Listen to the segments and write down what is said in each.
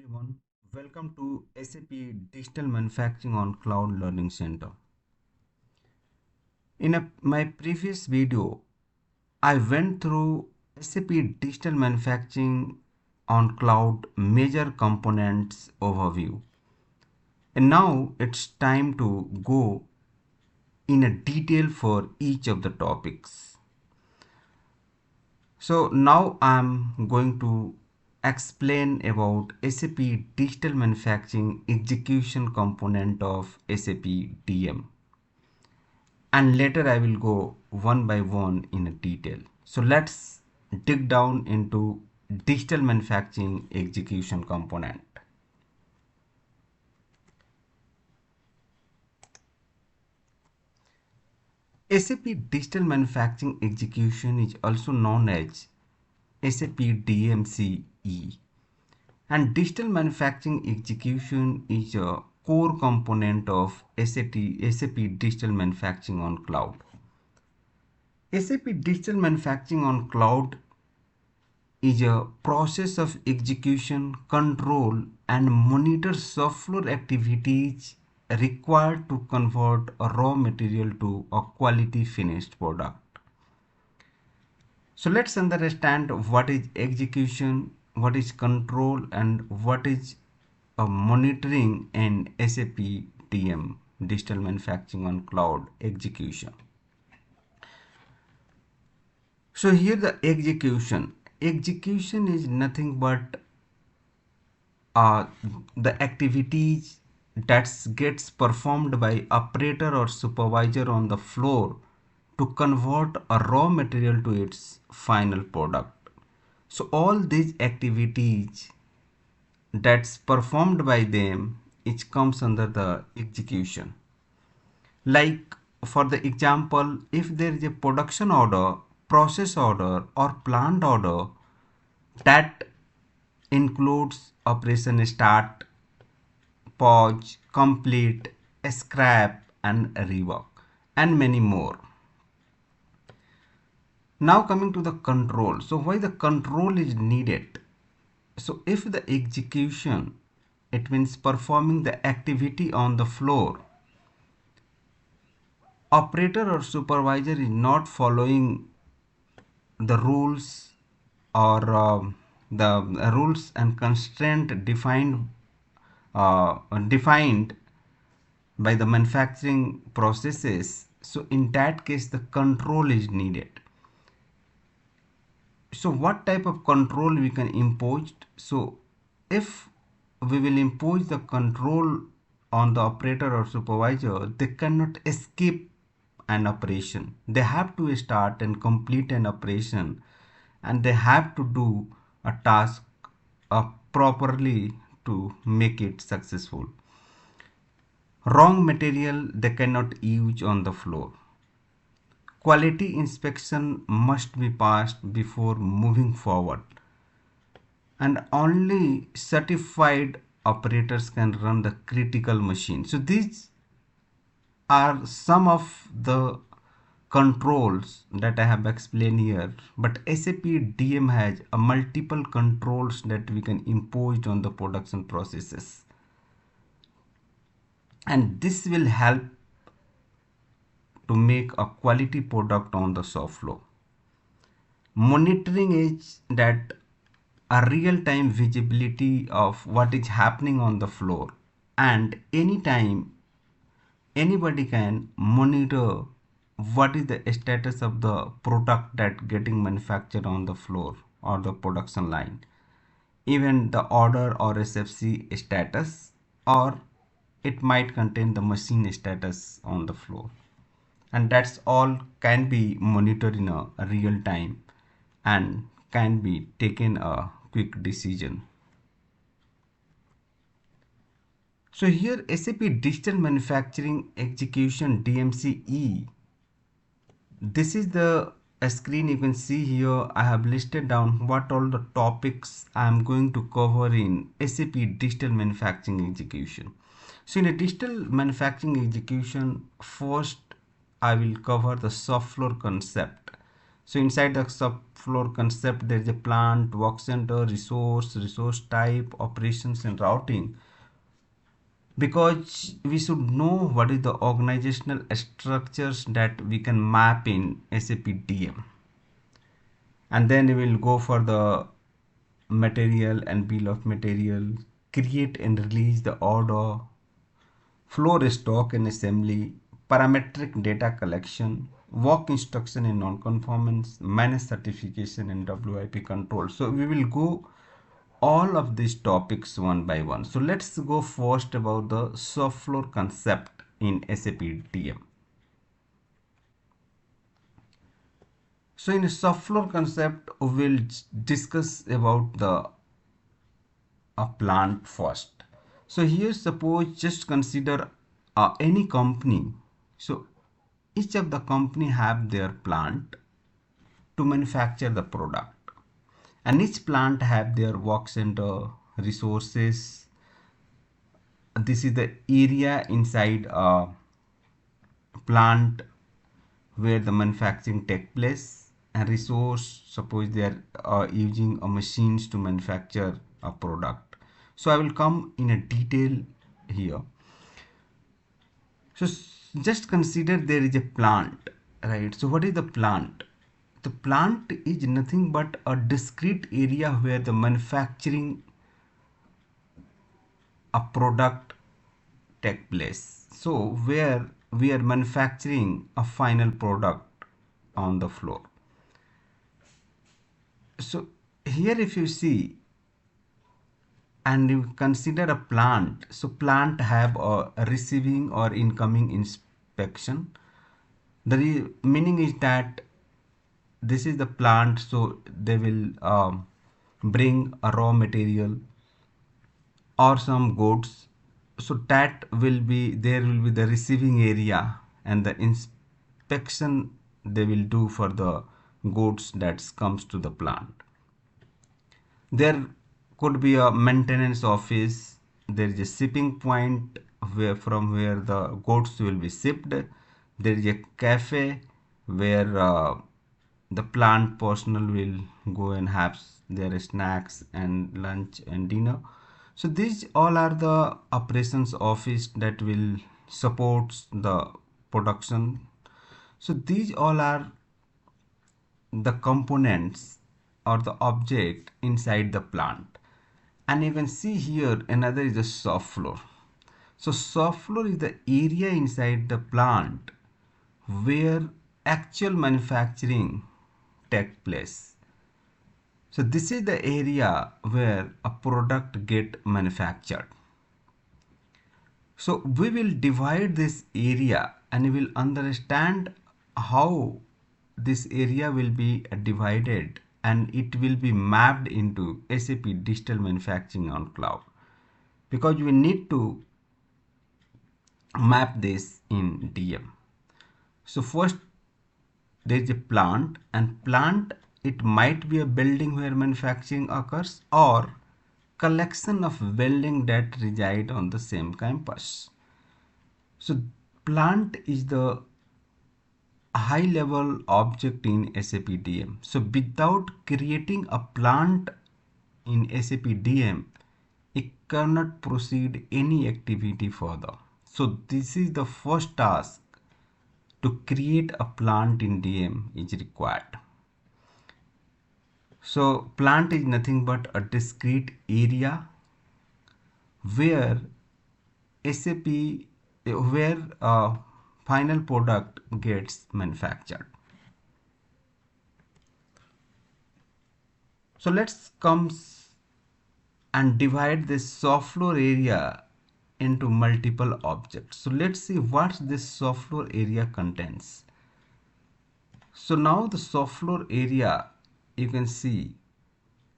everyone, welcome to SAP Digital Manufacturing on Cloud Learning Center. In my previous video, I went through SAP Digital Manufacturing on Cloud major components overview. And now it's time to go in a detail for each of the topics. So now I'm going to explain about SAP Digital Manufacturing Execution component of SAP DM. And later I will go one by one in a detail. So let's dig down into Digital Manufacturing Execution component. SAP Digital Manufacturing Execution is also known as SAP DMC. And Digital Manufacturing Execution is a core component of SAP Digital Manufacturing on Cloud. SAP Digital Manufacturing on Cloud is a process of execution, control, and monitor shop floor activities required to convert a raw material to a quality finished product. So let's understand what is execution, what is control, and what is a monitoring in SAP DM, Digital Manufacturing on Cloud execution. So here the execution is nothing but the activities that gets performed by operator or supervisor on the floor to convert a raw material to its final product. So all these activities that's performed by them, it comes under the execution. Like for the example, if there is a production order, process order, or plant order that includes operation start, pause, complete, scrap, and rework, and many more. Now coming to the control. So why the control is needed? So if the execution, it means performing the activity on the floor, operator or supervisor is not following the rules or the rules and constraint defined by the manufacturing processes, so in that case the control is needed. So what type of control we can impose? So if we will impose the control on the operator or supervisor, they cannot escape an operation. They have to start and complete an operation, and they have to do a task properly to make it successful. Wrong material they cannot use on the floor. Quality inspection must be passed before moving forward, and only certified operators can run the critical machine. So these are some of the controls that I have explained here, but SAP DM has a multiple controls that we can impose on the production processes, and this will help to make a quality product on the shop floor. Monitoring is that a real-time visibility of what is happening on the floor, and anytime anybody can monitor what is the status of the product that getting manufactured on the floor or the production line, even the order or SFC status, or it might contain the machine status on the floor, and that's all can be monitored in a real time and can be taken a quick decision. So here SAP Digital Manufacturing Execution DMCE, this is the screen. You can see here I have listed down what all the topics I am going to cover in SAP Digital Manufacturing Execution. So in a digital manufacturing execution, first I will cover the Shopfloor concept. So inside the subfloor concept, there is a plant, work center, resource type, operations and routing. Because we should know what is the organizational structures that we can map in SAP DM. And then we will go for the material and bill of material, create and release the order, floor stock and assembly, parametric data collection, work instruction and non-conformance, manage certification and WIP control. So we will go all of these topics one by one. So let's go first about the shop floor concept in SAP DM. So in shop floor concept, we will discuss about the a plant first. So here suppose just consider any company. So each of the company have their plant to manufacture the product, and each plant have their work center, resources. This is the area inside a plant where the manufacturing take place, and resource suppose they are using machines to manufacture a product. So I will come in a detail here. So just consider there is a plant, right? So what is the plant? The plant is nothing but a discrete area where the manufacturing a product take place. So where we are manufacturing a final product on the floor. So here if you see and you consider a plant, so plant have a receiving or incoming inspection. The meaning is that this is the plant, so they will bring a raw material or some goods, so that will be there will be the receiving area, and the inspection they will do for the goods that comes to the plant. There could be a maintenance office. There is a shipping point where from where the goods will be shipped. There is a cafe where the plant personnel will go and have their snacks and lunch and dinner. So these all are the operations office that will support the production. So these all are the components or the object inside the plant. And you can see here another is the shop floor. So shop floor is the area inside the plant where actual manufacturing take place. So this is the area where a product get manufactured. So we will divide this area and we will understand how this area will be divided, and it will be mapped into SAP Digital Manufacturing on cloud, because we need to map this in DM. So first there is a plant, and plant it might be a building where manufacturing occurs or collection of buildings that reside on the same campus. So plant is the high level object in SAP DM. So without creating a plant in SAP DM, it cannot proceed any activity further. So this is the first task, to create a plant in DM is required. So plant is nothing but a discrete area where SAP where a final product gets manufactured. So let's come and divide this shop floor area into multiple objects. So let's see what this shop floor area contains. So now the shop floor area, you can see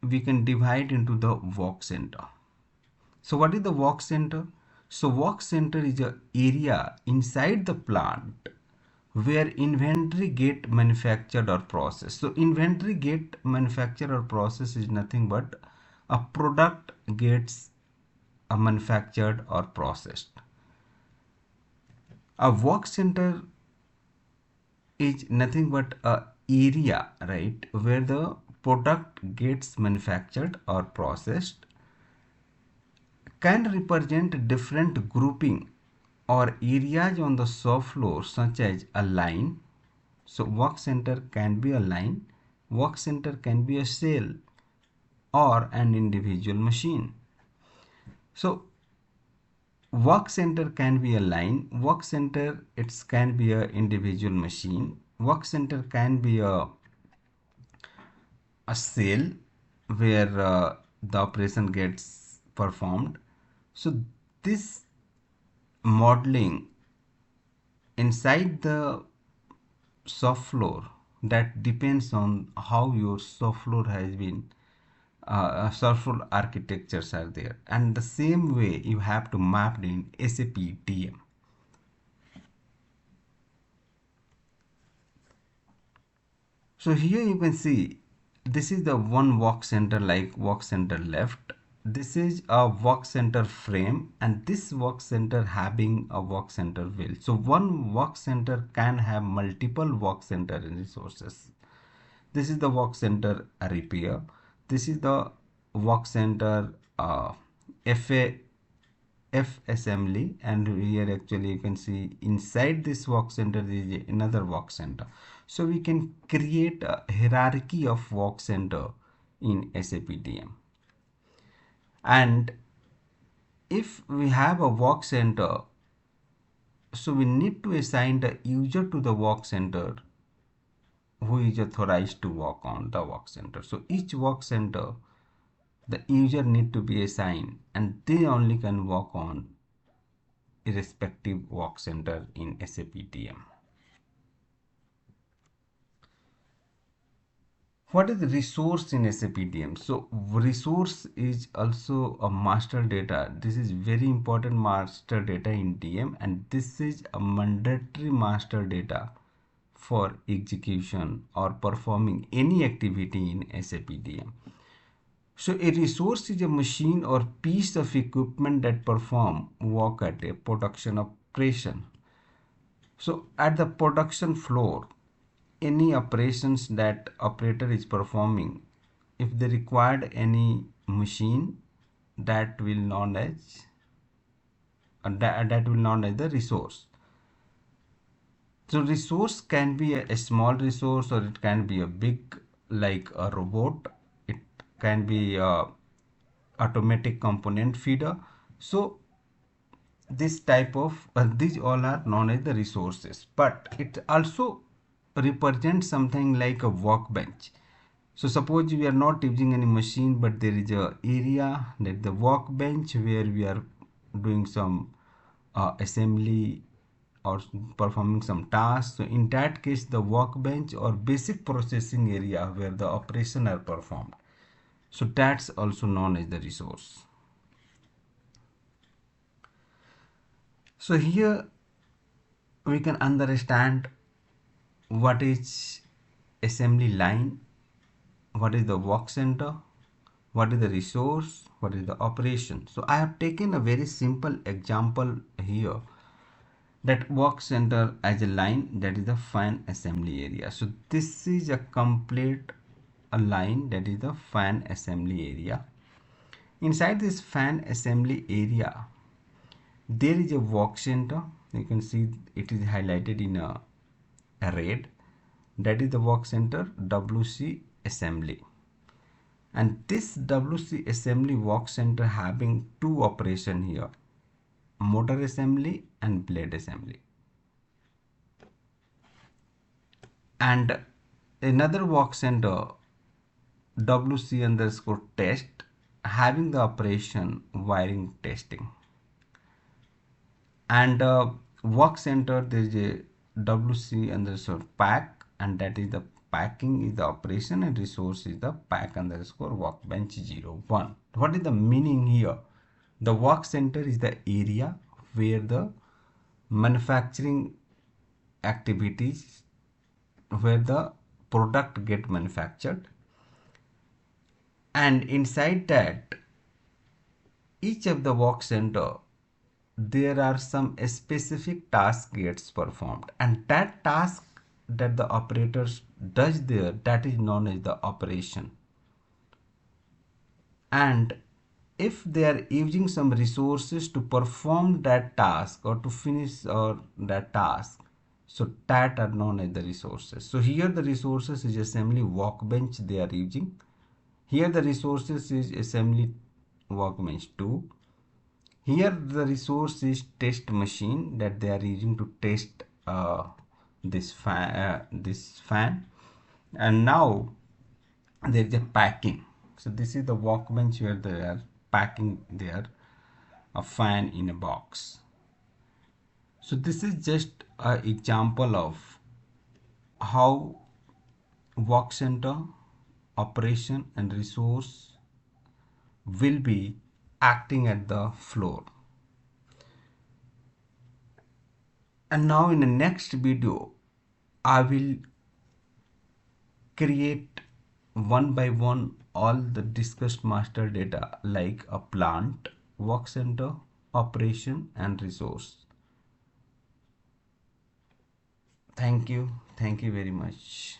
we can divide into the work center. So what is the work center? So work center is an area inside the plant where inventory get manufactured or processed. So inventory get manufactured or processed is nothing but a product gets manufactured or processed. A work center is nothing but a area, right, where the product gets manufactured or processed, can represent different grouping or areas on the shop floor, such as a line. So work center can be a line, work center can be a cell, or an individual machine. So work center can be a line, work center it can be a individual machine, work center can be a cell where the operation gets performed. So this modeling inside the shop floor, that depends on how your shop floor has been, shop floor architectures are there, and the same way you have to map it in SAP DM. So here you can see this is the one work center, like work center left. This is a work center frame, and this work center having a work center wheel. So one work center can have multiple work center resources. This is the work center repair. This is the work center FA F assembly, and here actually you can see inside this work center there is another work center. So we can create a hierarchy of work center in SAP DM. And if we have a work center, so we need to assign the user to the work center who is authorized to work on the work center. So each work center, the user need to be assigned, and they only can work on irrespective work center in SAP DM. What is the resource in SAP DM? So resource is also a master data. This is very important master data in DM, and this is a mandatory master data for execution or performing any activity in SAP DM. So a resource is a machine or piece of equipment that perform work at a production operation. So at the production floor, any operations that operator is performing, if they required any machine, that will known as that will known as the resource. So resource can be a small resource, or it can be a big, like a robot. It can be a automatic component feeder. So this type of these all are known as the resources, but it also represents something like a workbench. So suppose we are not using any machine, but there is a area, that the workbench, where we are doing some assembly or performing some tasks. So in that case, the workbench or basic processing area where the operation are performed, so that's also known as the resource. So here we can understand what is assembly line, what is the work center, what is the resource, what is the operation. So I have taken a very simple example here, that work center as a line, that is the fan assembly area. So this is a complete a line, that is the fan assembly area. Inside this fan assembly area, there is a work center. You can see it is highlighted in a red, that is the work center WC assembly. And this WC assembly work center having two operation here, motor assembly and blade assembly. And another work center WC underscore test having the operation wiring testing. And work center there is a WC underscore pack, and that is the packing is the operation, and resource is the pack underscore workbench 01. What is the meaning here? The work center is the area where the manufacturing activities, where the product get manufactured, and inside that each of the work center there are some specific task gets performed, and that task that the operators does there, that is known as the operation. And if they are using some resources to perform that task or to finish or that task, so that are known as the resources. So here the resources is assembly workbench they are using. Here the resources is assembly workbench 2. Here the resource is test machine that they are using to test this fan. And now there is a packing. So this is the workbench where they are packing their a fan in a box. So this is just an example of how work center, operation and resource will be acting at the floor. And now in the next video I will create one by one all the discussed master data like a plant, work center, operation and resource. Thank you very much.